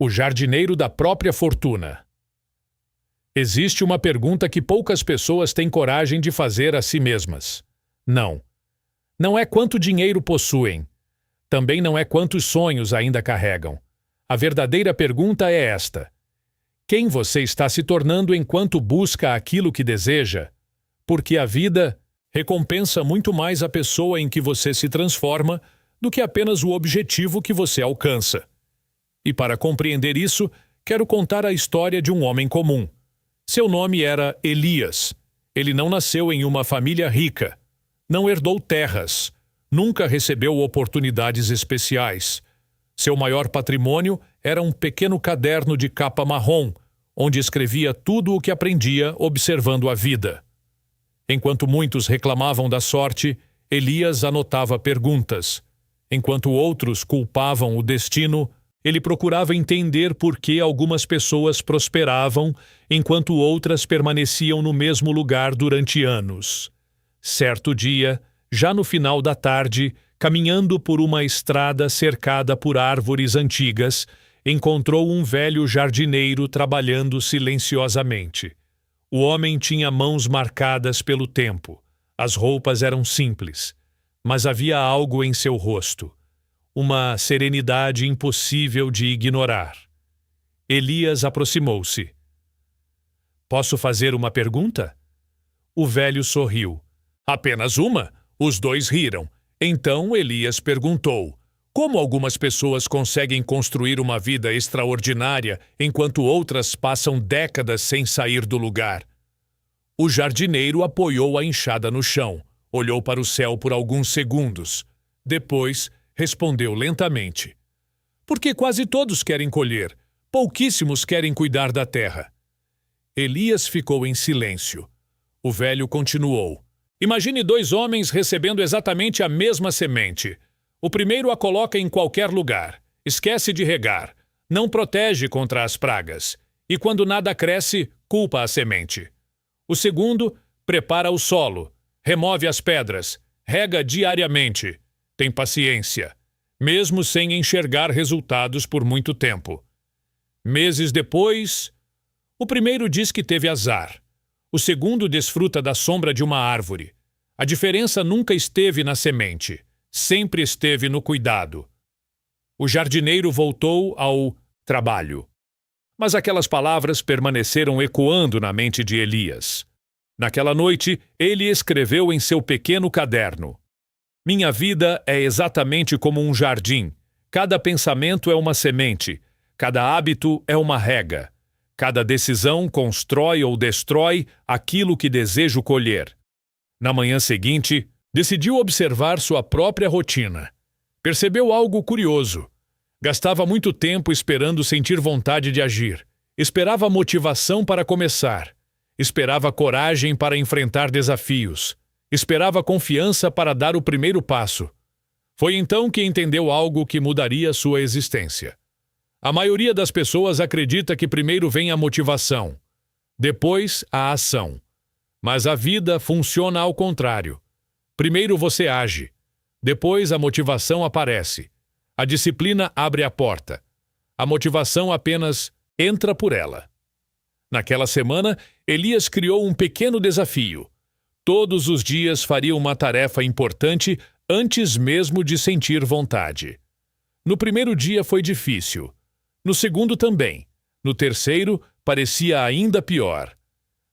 O jardineiro da própria fortuna. Existe uma pergunta que poucas pessoas têm coragem de fazer a si mesmas. Não. Não é quanto dinheiro possuem. Também não é quantos sonhos ainda carregam. A verdadeira pergunta é esta: quem você está se tornando enquanto busca aquilo que deseja? Porque a vida recompensa muito mais a pessoa em que você se transforma do que apenas o objetivo que você alcança. E para compreender isso, quero contar a história de um homem comum. Seu nome era Elias. Ele não nasceu em uma família rica. Não herdou terras. Nunca recebeu oportunidades especiais. Seu maior patrimônio era um pequeno caderno de capa marrom, onde escrevia tudo o que aprendia observando a vida. Enquanto muitos reclamavam da sorte, Elias anotava perguntas. Enquanto outros culpavam o destino, ele procurava entender por que algumas pessoas prosperavam, enquanto outras permaneciam no mesmo lugar durante anos. Certo dia, já no final da tarde, caminhando por uma estrada cercada por árvores antigas, encontrou um velho jardineiro trabalhando silenciosamente. O homem tinha mãos marcadas pelo tempo. As roupas eram simples, mas havia algo em seu rosto. Uma serenidade impossível de ignorar. Elias aproximou-se. "Posso fazer uma pergunta?" O velho sorriu. "Apenas uma?" Os dois riram. Então Elias perguntou: "Como algumas pessoas conseguem construir uma vida extraordinária enquanto outras passam décadas sem sair do lugar?" O jardineiro apoiou a enxada no chão, olhou para o céu por alguns segundos. Depois, respondeu lentamente: "Porque quase todos querem colher, pouquíssimos querem cuidar da terra." Elias ficou em silêncio. O velho continuou: "Imagine dois homens recebendo exatamente a mesma semente. O primeiro a coloca em qualquer lugar, esquece de regar, não protege contra as pragas, e quando nada cresce, culpa a semente. O segundo prepara o solo, remove as pedras, rega diariamente, tem paciência, mesmo sem enxergar resultados por muito tempo. Meses depois, o primeiro diz que teve azar. O segundo desfruta da sombra de uma árvore. A diferença nunca esteve na semente, sempre esteve no cuidado." O jardineiro voltou ao trabalho. Mas aquelas palavras permaneceram ecoando na mente de Elias. Naquela noite, ele escreveu em seu pequeno caderno: "Minha vida é exatamente como um jardim. Cada pensamento é uma semente. Cada hábito é uma rega. Cada decisão constrói ou destrói aquilo que desejo colher." Na manhã seguinte, decidiu observar sua própria rotina. Percebeu algo curioso. Gastava muito tempo esperando sentir vontade de agir. Esperava motivação para começar. Esperava coragem para enfrentar desafios. Esperava confiança para dar o primeiro passo. Foi então que entendeu algo que mudaria sua existência. A maioria das pessoas acredita que primeiro vem a motivação, depois a ação. Mas a vida funciona ao contrário. Primeiro você age, depois a motivação aparece. A disciplina abre a porta. A motivação apenas entra por ela. Naquela semana, Elias criou um pequeno desafio. Todos os dias faria uma tarefa importante antes mesmo de sentir vontade. No primeiro dia foi difícil. No segundo também. No terceiro, parecia ainda pior.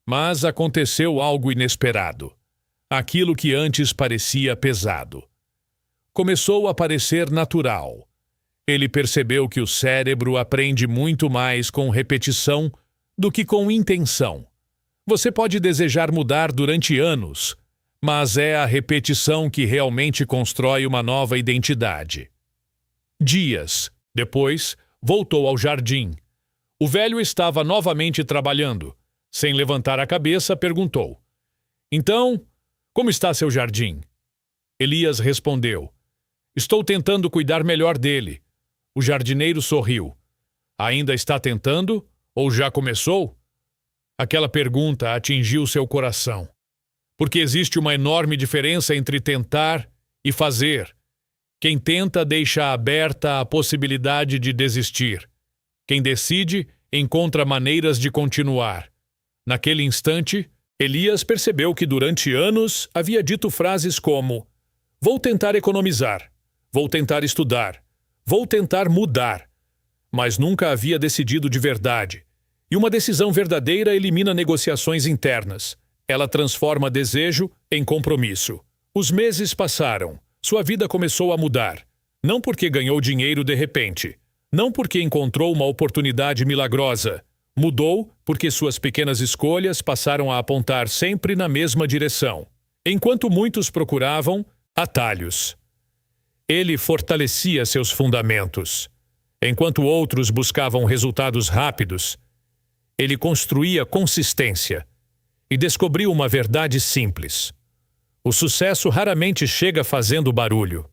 Mas aconteceu algo inesperado. Aquilo que antes parecia pesado começou a parecer natural. Ele percebeu que o cérebro aprende muito mais com repetição do que com intenção. Você pode desejar mudar durante anos, mas é a repetição que realmente constrói uma nova identidade. Dias depois, voltou ao jardim. O velho estava novamente trabalhando. Sem levantar a cabeça, perguntou: "Então, como está seu jardim?" Elias respondeu: "Estou tentando cuidar melhor dele." O jardineiro sorriu. "Ainda está tentando? Ou já começou?" Aquela pergunta atingiu seu coração. Porque existe uma enorme diferença entre tentar e fazer. Quem tenta deixa aberta a possibilidade de desistir. Quem decide, encontra maneiras de continuar. Naquele instante, Elias percebeu que durante anos havia dito frases como: vou tentar economizar, vou tentar estudar, vou tentar mudar. Mas nunca havia decidido de verdade. E uma decisão verdadeira elimina negociações internas. Ela transforma desejo em compromisso. Os meses passaram. Sua vida começou a mudar. Não porque ganhou dinheiro de repente. Não porque encontrou uma oportunidade milagrosa. Mudou porque suas pequenas escolhas passaram a apontar sempre na mesma direção. Enquanto muitos procuravam atalhos, ele fortalecia seus fundamentos. Enquanto outros buscavam resultados rápidos, ele construía consistência e descobriu uma verdade simples. O sucesso raramente chega fazendo barulho.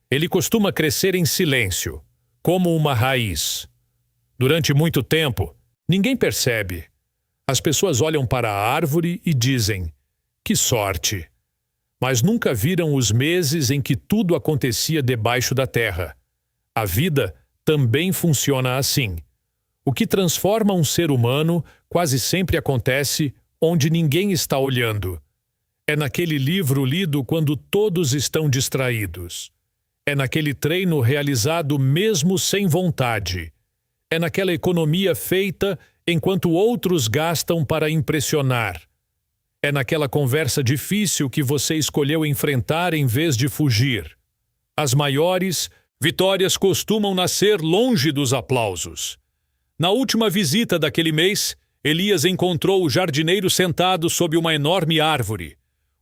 Ele costuma crescer em silêncio, como uma raiz. Durante muito tempo, ninguém percebe. As pessoas olham para a árvore e dizem: que sorte! Mas nunca viram os meses em que tudo acontecia debaixo da terra. A vida também funciona assim. O que transforma um ser humano quase sempre acontece onde ninguém está olhando. É naquele livro lido quando todos estão distraídos. É naquele treino realizado mesmo sem vontade. É naquela economia feita enquanto outros gastam para impressionar. É naquela conversa difícil que você escolheu enfrentar em vez de fugir. As maiores vitórias costumam nascer longe dos aplausos. Na última visita daquele mês, Elias encontrou o jardineiro sentado sob uma enorme árvore.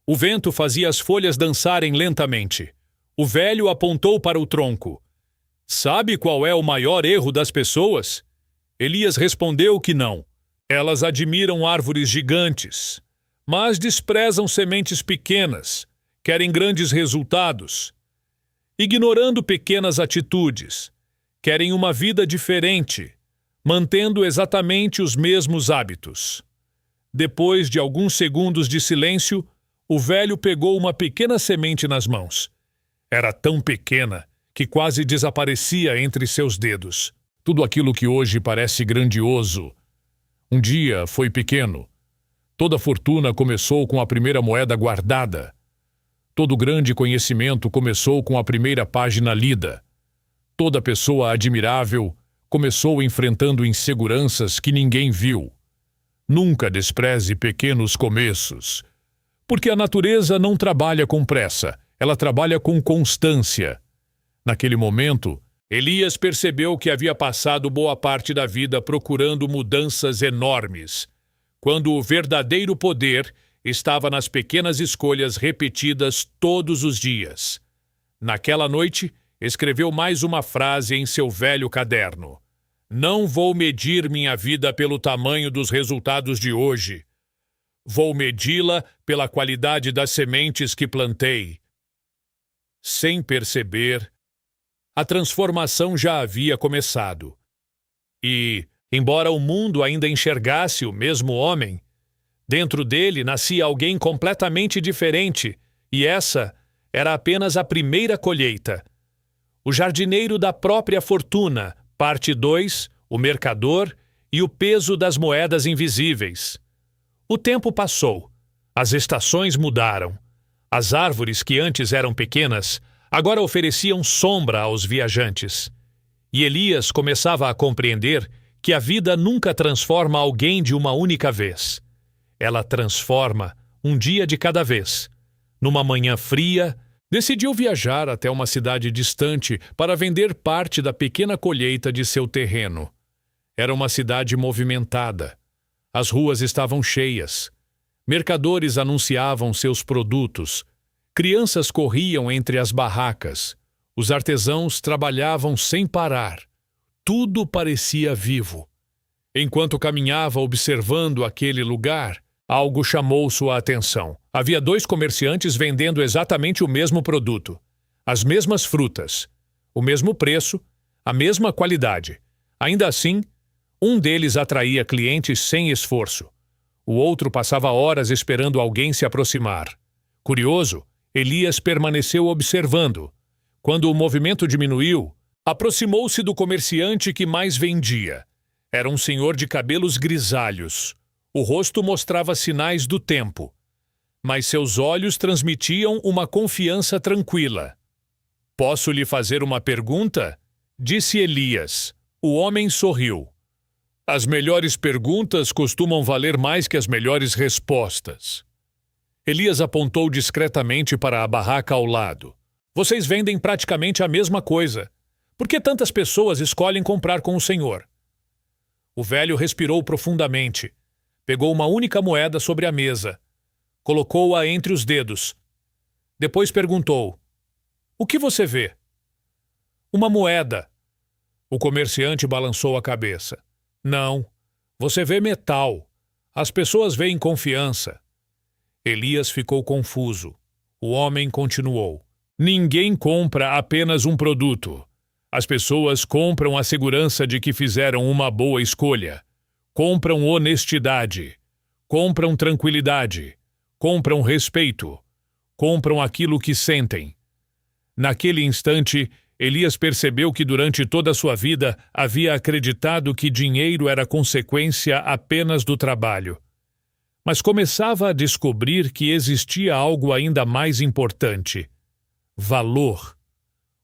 O vento fazia as folhas dançarem lentamente. O velho apontou para o tronco. Sabe qual é o maior erro das pessoas? Elias respondeu que não. Elas admiram árvores gigantes, mas desprezam sementes pequenas, querem grandes resultados. Ignorando pequenas atitudes, querem uma vida diferente, mantendo exatamente os mesmos hábitos. Depois de alguns segundos de silêncio, o velho pegou uma pequena semente nas mãos. Era tão pequena que quase desaparecia entre seus dedos. Tudo aquilo que hoje parece grandioso, um dia foi pequeno. Toda fortuna começou com a primeira moeda guardada. Todo grande conhecimento começou com a primeira página lida. Toda pessoa admirável começou enfrentando inseguranças que ninguém viu. Nunca despreze pequenos começos, porque a natureza não trabalha com pressa, ela trabalha com constância. Naquele momento, Elias percebeu que havia passado boa parte da vida procurando mudanças enormes, quando o verdadeiro poder estava nas pequenas escolhas repetidas todos os dias. Naquela noite, escreveu mais uma frase em seu velho caderno: não vou medir minha vida pelo tamanho dos resultados de hoje. Vou medi-la pela qualidade das sementes que plantei. Sem perceber, a transformação já havia começado. E, embora o mundo ainda enxergasse o mesmo homem, dentro dele nascia alguém completamente diferente, e essa era apenas a primeira colheita. O jardineiro da própria fortuna, parte 2, o mercador e o peso das moedas invisíveis. O tempo passou, as estações mudaram. As árvores que antes eram pequenas, agora ofereciam sombra aos viajantes. E Elias começava a compreender que a vida nunca transforma alguém de uma única vez. Ela transforma um dia de cada vez. Numa manhã fria, decidiu viajar até uma cidade distante para vender parte da pequena colheita de seu terreno. Era uma cidade movimentada. As ruas estavam cheias. Mercadores anunciavam seus produtos. Crianças corriam entre as barracas. Os artesãos trabalhavam sem parar. Tudo parecia vivo. Enquanto caminhava observando aquele lugar, algo chamou sua atenção. Havia 2 comerciantes vendendo exatamente o mesmo produto. As mesmas frutas. O mesmo preço, a mesma qualidade. Ainda assim, um deles atraía clientes sem esforço. O outro passava horas esperando alguém se aproximar. Curioso, Elias permaneceu observando. Quando o movimento diminuiu, Aproximou-se do comerciante que mais vendia. Era um senhor de cabelos grisalhos. O rosto mostrava sinais do tempo, mas seus olhos transmitiam uma confiança tranquila. "Posso lhe fazer uma pergunta?" disse Elias. O homem sorriu. "As melhores perguntas costumam valer mais que as melhores respostas." Elias apontou discretamente para a barraca ao lado. "Vocês vendem praticamente a mesma coisa. Por que tantas pessoas escolhem comprar com o senhor?" O velho respirou profundamente. Pegou uma única moeda sobre a mesa. Colocou-a entre os dedos. Depois perguntou: "O que você vê?" "Uma moeda." O comerciante balançou a cabeça. "Não, você vê metal. As pessoas veem confiança." Elias ficou confuso. O homem continuou: "Ninguém compra apenas um produto. As pessoas compram a segurança de que fizeram uma boa escolha. Compram honestidade. Compram tranquilidade. Compram respeito. Compram aquilo que sentem." Naquele instante, Elias percebeu que durante toda a sua vida havia acreditado que dinheiro era consequência apenas do trabalho. Mas começava a descobrir que existia algo ainda mais importante: valor.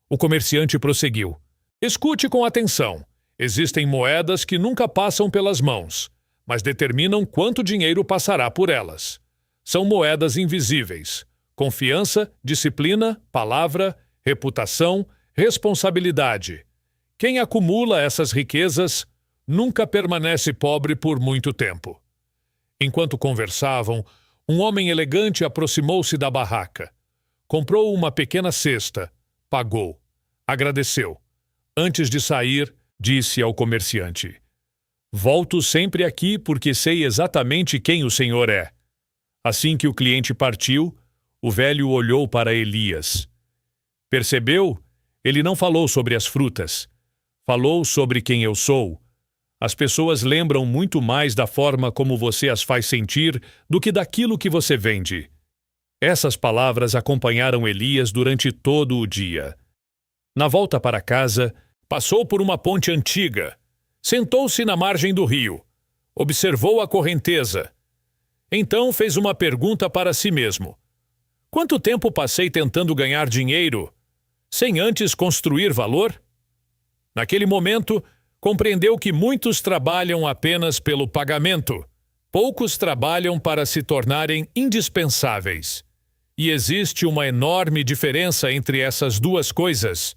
O comerciante prosseguiu: "Escute com atenção. Existem moedas que nunca passam pelas mãos, mas determinam quanto dinheiro passará por elas. São moedas invisíveis: confiança, disciplina, palavra, reputação, responsabilidade. Quem acumula essas riquezas nunca permanece pobre por muito tempo." Enquanto conversavam, um homem elegante aproximou-se da barraca. Comprou uma pequena cesta, pagou, agradeceu. Antes de sair, disse ao comerciante: "Volto sempre aqui porque sei exatamente quem o senhor é." Assim que o cliente partiu, o velho olhou para Elias. "Percebeu? Ele não falou sobre as frutas. Falou sobre quem eu sou. As pessoas lembram muito mais da forma como você as faz sentir do que daquilo que você vende." Essas palavras acompanharam Elias durante todo o dia. Na volta para casa, passou por uma ponte antiga. Sentou-se na margem do rio. Observou a correnteza. Então fez uma pergunta para si mesmo: "Quanto tempo passei tentando ganhar dinheiro, sem antes construir valor?" Naquele momento, compreendeu que muitos trabalham apenas pelo pagamento. Poucos trabalham para se tornarem indispensáveis. E existe uma enorme diferença entre essas duas coisas.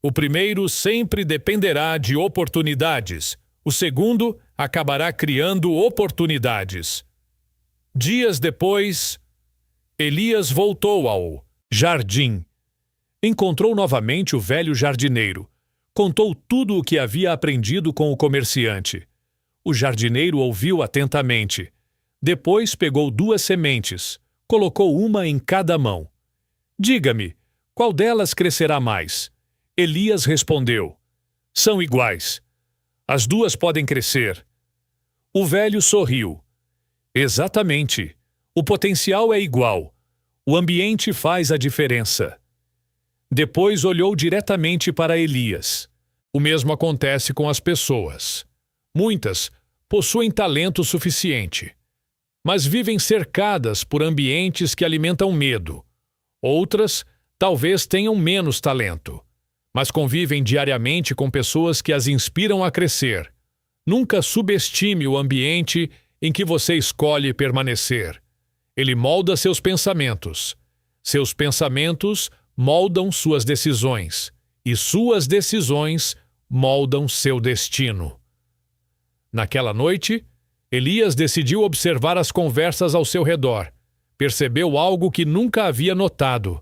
O primeiro sempre dependerá de oportunidades. O segundo acabará criando oportunidades. Dias depois, Elias voltou ao jardim. Encontrou novamente o velho jardineiro. Contou tudo o que havia aprendido com o comerciante. O jardineiro ouviu atentamente. Depois pegou 2 sementes, colocou uma em cada mão. "Diga-me, qual delas crescerá mais?" Elias respondeu: "São iguais. As 2 podem crescer." O velho sorriu. "Exatamente. O potencial é igual. O ambiente faz a diferença." Depois olhou diretamente para Elias. O mesmo acontece com as pessoas. Muitas possuem talento suficiente, mas vivem cercadas por ambientes que alimentam medo. Outras talvez tenham menos talento, mas convivem diariamente com pessoas que as inspiram a crescer. Nunca subestime o ambiente em que você escolhe permanecer. Ele molda seus pensamentos. Seus pensamentos moldam suas decisões, e suas decisões moldam seu destino. Naquela noite, Elias decidiu observar as conversas ao seu redor. Percebeu algo que nunca havia notado.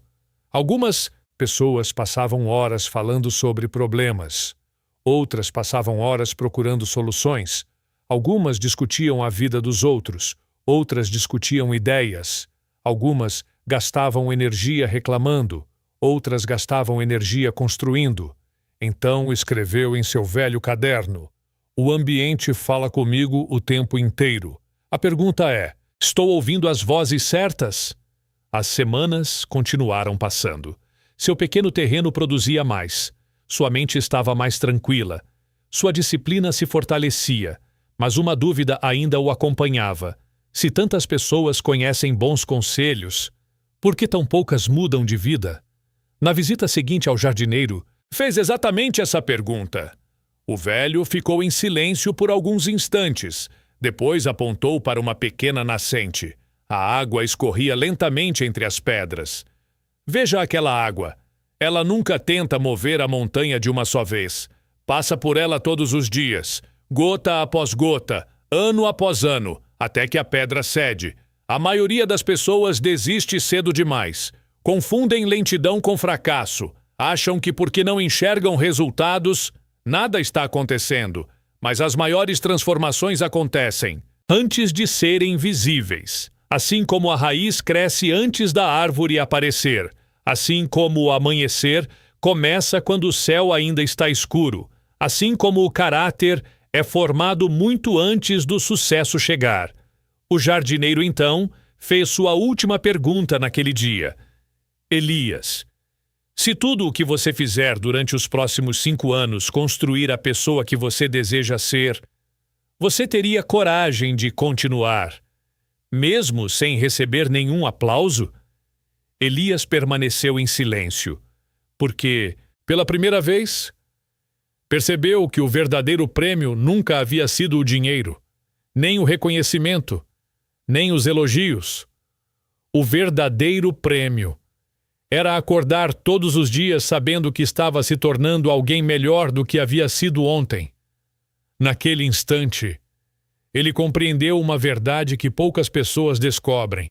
Algumas pessoas passavam horas falando sobre problemas. Outras passavam horas procurando soluções. Algumas discutiam a vida dos outros. Outras discutiam ideias. Algumas gastavam energia reclamando. Outras gastavam energia construindo. Então escreveu em seu velho caderno: "O ambiente fala comigo o tempo inteiro. A pergunta é: estou ouvindo as vozes certas?" As semanas continuaram passando. Seu pequeno terreno produzia mais. Sua mente estava mais tranquila. Sua disciplina se fortalecia, mas uma dúvida ainda o acompanhava. Se tantas pessoas conhecem bons conselhos, por que tão poucas mudam de vida? Na visita seguinte ao jardineiro, fez exatamente essa pergunta. O velho ficou em silêncio por alguns instantes. Depois apontou para uma pequena nascente. A água escorria lentamente entre as pedras. Veja aquela água. Ela nunca tenta mover a montanha de uma só vez. Passa por ela todos os dias, gota após gota, ano após ano, até que a pedra cede. A maioria das pessoas desiste cedo demais. Confundem lentidão com fracasso. Acham que porque não enxergam resultados, nada está acontecendo. Mas as maiores transformações acontecem antes de serem visíveis. Assim como a raiz cresce antes da árvore aparecer. Assim como o amanhecer começa quando o céu ainda está escuro. Assim como o caráter é formado muito antes do sucesso chegar. O jardineiro, então, fez sua última pergunta naquele dia. Elias, se tudo o que você fizer durante os próximos 5 anos construir a pessoa que você deseja ser, você teria coragem de continuar, mesmo sem receber nenhum aplauso? Elias permaneceu em silêncio, porque, pela primeira vez, percebeu que o verdadeiro prêmio nunca havia sido o dinheiro, nem o reconhecimento, nem os elogios. O verdadeiro prêmio era acordar todos os dias sabendo que estava se tornando alguém melhor do que havia sido ontem. Naquele instante, ele compreendeu uma verdade que poucas pessoas descobrem.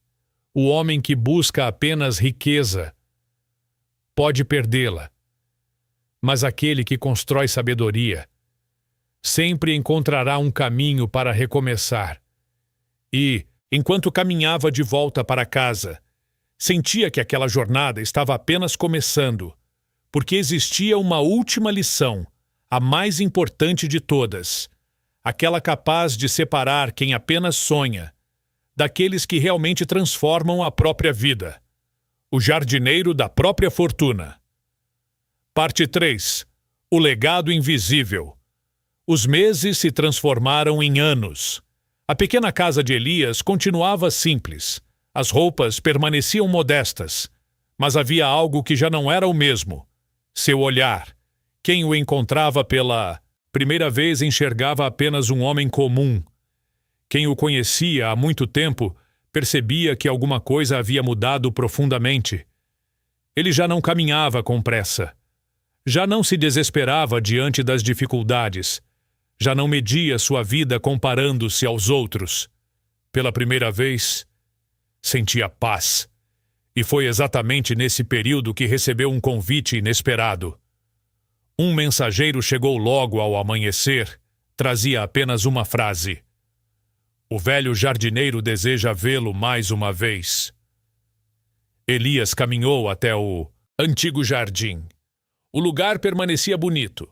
O homem que busca apenas riqueza pode perdê-la. Mas aquele que constrói sabedoria sempre encontrará um caminho para recomeçar. E, enquanto caminhava de volta para casa, sentia que aquela jornada estava apenas começando, porque existia uma última lição, a mais importante de todas, aquela capaz de separar quem apenas sonha daqueles que realmente transformam a própria vida. O jardineiro da própria fortuna. Parte 3. O legado invisível. Os meses se transformaram em anos. A pequena casa de Elias continuava simples. As roupas permaneciam modestas. Mas havia algo que já não era o mesmo. Seu olhar. Quem o encontrava pela primeira vez enxergava apenas um homem comum. Quem o conhecia há muito tempo percebia que alguma coisa havia mudado profundamente. Ele já não caminhava com pressa. Já não se desesperava diante das dificuldades. Já não media sua vida comparando-se aos outros. Pela primeira vez, sentia paz. E foi exatamente nesse período que recebeu um convite inesperado. Um mensageiro chegou logo ao amanhecer. Trazia apenas uma frase. O velho jardineiro deseja vê-lo mais uma vez. Elias caminhou até o antigo jardim. O lugar permanecia bonito.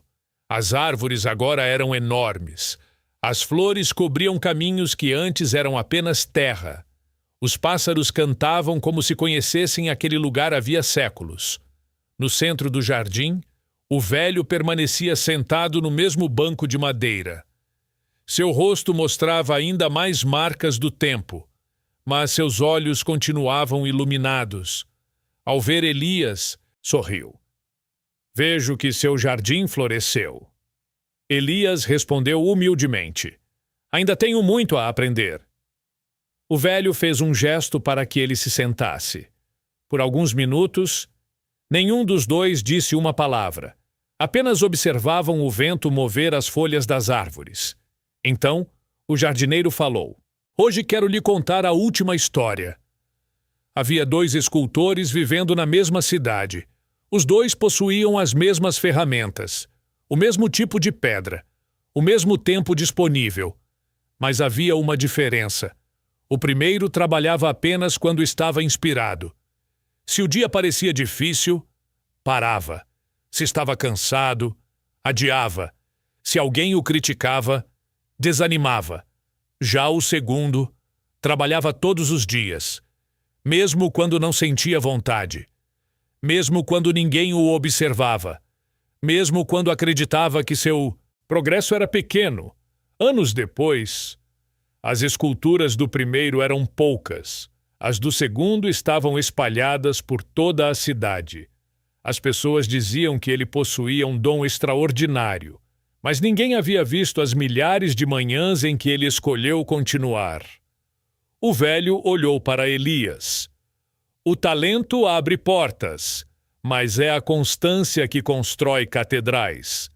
As árvores agora eram enormes. As flores cobriam caminhos que antes eram apenas terra. Os pássaros cantavam como se conhecessem aquele lugar havia séculos. No centro do jardim, o velho permanecia sentado no mesmo banco de madeira. Seu rosto mostrava ainda mais marcas do tempo, mas seus olhos continuavam iluminados. Ao ver Elias, sorriu. Vejo que seu jardim floresceu. Elias respondeu humildemente. Ainda tenho muito a aprender. O velho fez um gesto para que ele se sentasse. Por alguns minutos, nenhum dos dois disse uma palavra. Apenas observavam o vento mover as folhas das árvores. Então, o jardineiro falou. Hoje quero lhe contar a última história. Havia 2 escultores vivendo na mesma cidade. Os 2 possuíam as mesmas ferramentas, o mesmo tipo de pedra, o mesmo tempo disponível. Mas havia uma diferença. O primeiro trabalhava apenas quando estava inspirado. Se o dia parecia difícil, parava. Se estava cansado, adiava. Se alguém o criticava, desanimava. Já o segundo trabalhava todos os dias, mesmo quando não sentia vontade, mesmo quando ninguém o observava, mesmo quando acreditava que seu progresso era pequeno. Anos depois, as esculturas do primeiro eram poucas. As do segundo estavam espalhadas por toda a cidade. As pessoas diziam que ele possuía um dom extraordinário, mas ninguém havia visto as milhares de manhãs em que ele escolheu continuar. O velho olhou para Elias. O talento abre portas, mas é a constância que constrói catedrais.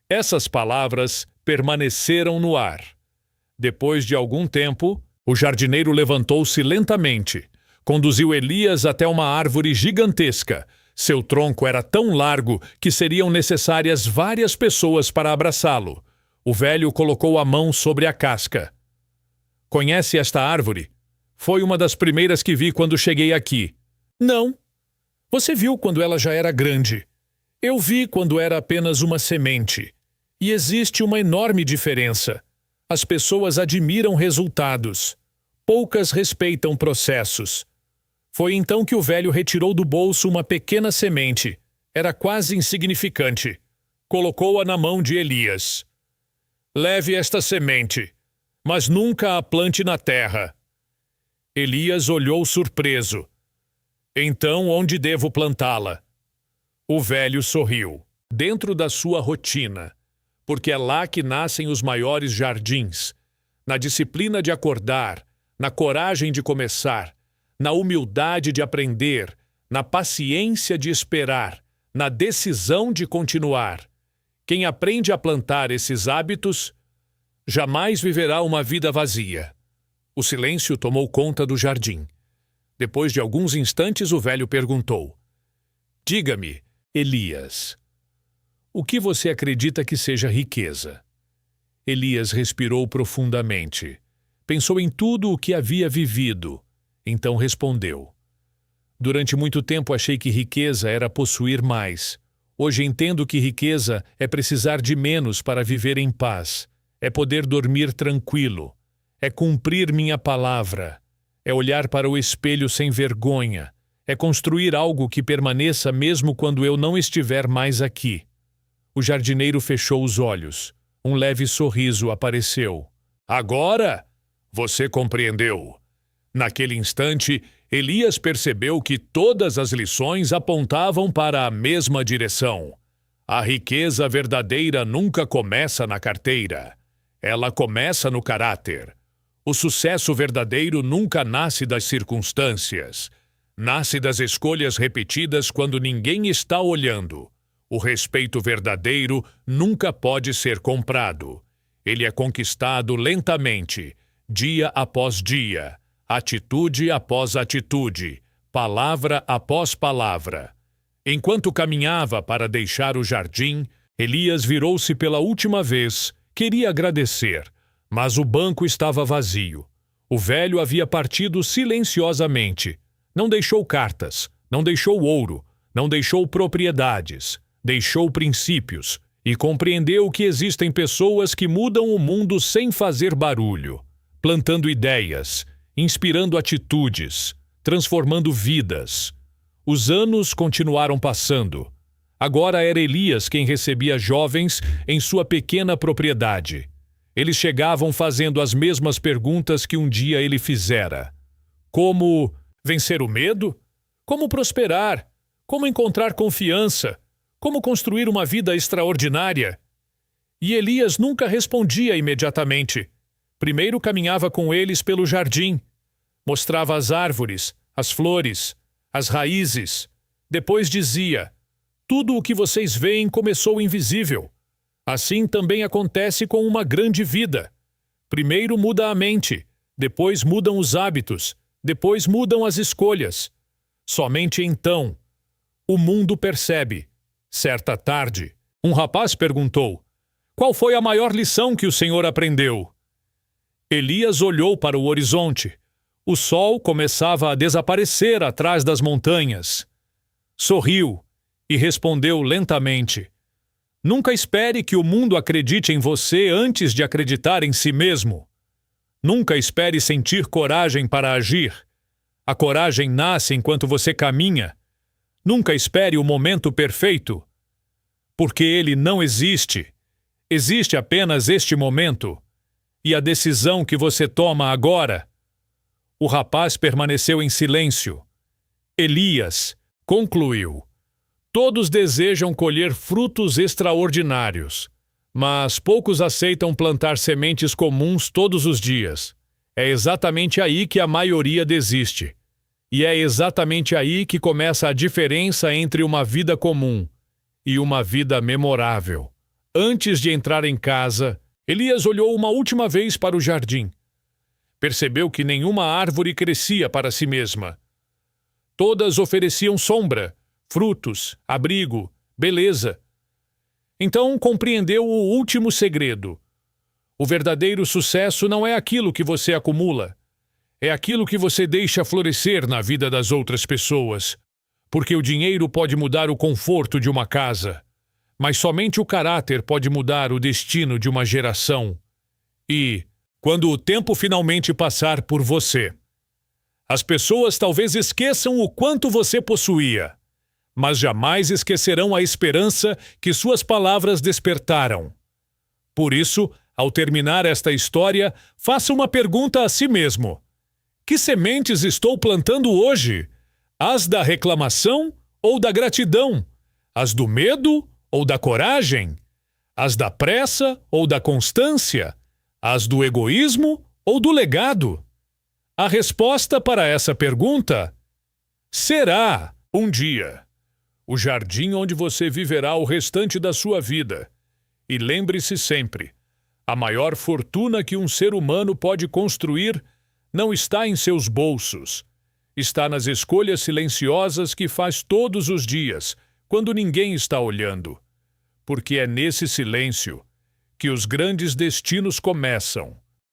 Essas palavras permaneceram no ar. Depois de algum tempo, o jardineiro levantou-se lentamente, conduziu Elias até uma árvore gigantesca. Seu tronco era tão largo que seriam necessárias várias pessoas para abraçá-lo. O velho colocou a mão sobre a casca. Conhece esta árvore? Foi uma das primeiras que vi quando cheguei aqui. Não. Você viu quando ela já era grande. Eu vi quando era apenas uma semente. E existe uma enorme diferença. As pessoas admiram resultados. Poucas respeitam processos. Foi então que o velho retirou do bolso uma pequena semente. Era quase insignificante. Colocou-a na mão de Elias. Leve esta semente, mas nunca a plante na terra. Elias olhou surpreso. Então, onde devo plantá-la? O velho sorriu. Dentro da sua rotina, porque é lá que nascem os maiores jardins. Na disciplina de acordar, na coragem de começar, na humildade de aprender, na paciência de esperar, na decisão de continuar. Quem aprende a plantar esses hábitos jamais viverá uma vida vazia. O silêncio tomou conta do jardim. Depois de alguns instantes, o velho perguntou: Diga-me, Elias, o que você acredita que seja riqueza? Elias respirou profundamente. Pensou em tudo o que havia vivido. Então respondeu: Durante muito tempo achei que riqueza era possuir mais. Hoje entendo que riqueza é precisar de menos para viver em paz. É poder dormir tranquilo. É cumprir minha palavra. É olhar para o espelho sem vergonha. É construir algo que permaneça mesmo quando eu não estiver mais aqui. O jardineiro fechou os olhos. Um leve sorriso apareceu. Agora você compreendeu. Naquele instante, Elias percebeu que todas as lições apontavam para a mesma direção. A riqueza verdadeira nunca começa na carteira. Ela começa no caráter. O sucesso verdadeiro nunca nasce das circunstâncias. Nasce das escolhas repetidas quando ninguém está olhando. O respeito verdadeiro nunca pode ser comprado. Ele é conquistado lentamente, dia após dia, atitude após atitude, palavra após palavra. Enquanto caminhava para deixar o jardim, Elias virou-se pela última vez. Queria agradecer, mas o banco estava vazio. O velho havia partido silenciosamente. Não deixou cartas, não deixou ouro, não deixou propriedades, deixou princípios e compreendeu que existem pessoas que mudam o mundo sem fazer barulho, plantando ideias, inspirando atitudes, transformando vidas. Os anos continuaram passando. Agora era Elias quem recebia jovens em sua pequena propriedade. Eles chegavam fazendo as mesmas perguntas que um dia ele fizera. Como vencer o medo? Como prosperar? Como encontrar confiança? Como construir uma vida extraordinária? E Elias nunca respondia imediatamente. Primeiro caminhava com eles pelo jardim. Mostrava as árvores, as flores, as raízes. Depois dizia: tudo o que vocês veem começou invisível. Assim também acontece com uma grande vida. Primeiro muda a mente, depois mudam os hábitos, depois mudam as escolhas. Somente então o mundo percebe. Certa tarde, um rapaz perguntou: qual foi a maior lição que o senhor aprendeu? Elias olhou para o horizonte. O sol começava a desaparecer atrás das montanhas. Sorriu e respondeu lentamente: nunca espere que o mundo acredite em você antes de acreditar em si mesmo. Nunca espere sentir coragem para agir. A coragem nasce enquanto você caminha. Nunca espere o momento perfeito. Porque ele não existe. Existe apenas este momento e a decisão que você toma agora. O rapaz permaneceu em silêncio. Elias concluiu: todos desejam colher frutos extraordinários, mas poucos aceitam plantar sementes comuns todos os dias. É exatamente aí que a maioria desiste. E é exatamente aí que começa a diferença entre uma vida comum e uma vida memorável. Antes de entrar em casa, Elias olhou uma última vez para o jardim. Percebeu que nenhuma árvore crescia para si mesma. Todas ofereciam sombra, frutos, abrigo, beleza. Então compreendeu o último segredo. O verdadeiro sucesso não é aquilo que você acumula. É aquilo que você deixa florescer na vida das outras pessoas. Porque o dinheiro pode mudar o conforto de uma casa, mas somente o caráter pode mudar o destino de uma geração. E, quando o tempo finalmente passar por você, as pessoas talvez esqueçam o quanto você possuía, mas jamais esquecerão a esperança que suas palavras despertaram. Por isso, ao terminar esta história, faça uma pergunta a si mesmo: que sementes estou plantando hoje? As da reclamação ou da gratidão? As do medo ou da coragem? As da pressa ou da constância? As do egoísmo ou do legado? A resposta para essa pergunta será, um dia, o jardim onde você viverá o restante da sua vida. E lembre-se sempre, a maior fortuna que um ser humano pode construir não está em seus bolsos. Está nas escolhas silenciosas que faz todos os dias, quando ninguém está olhando. Porque é nesse silêncio que os grandes destinos começam.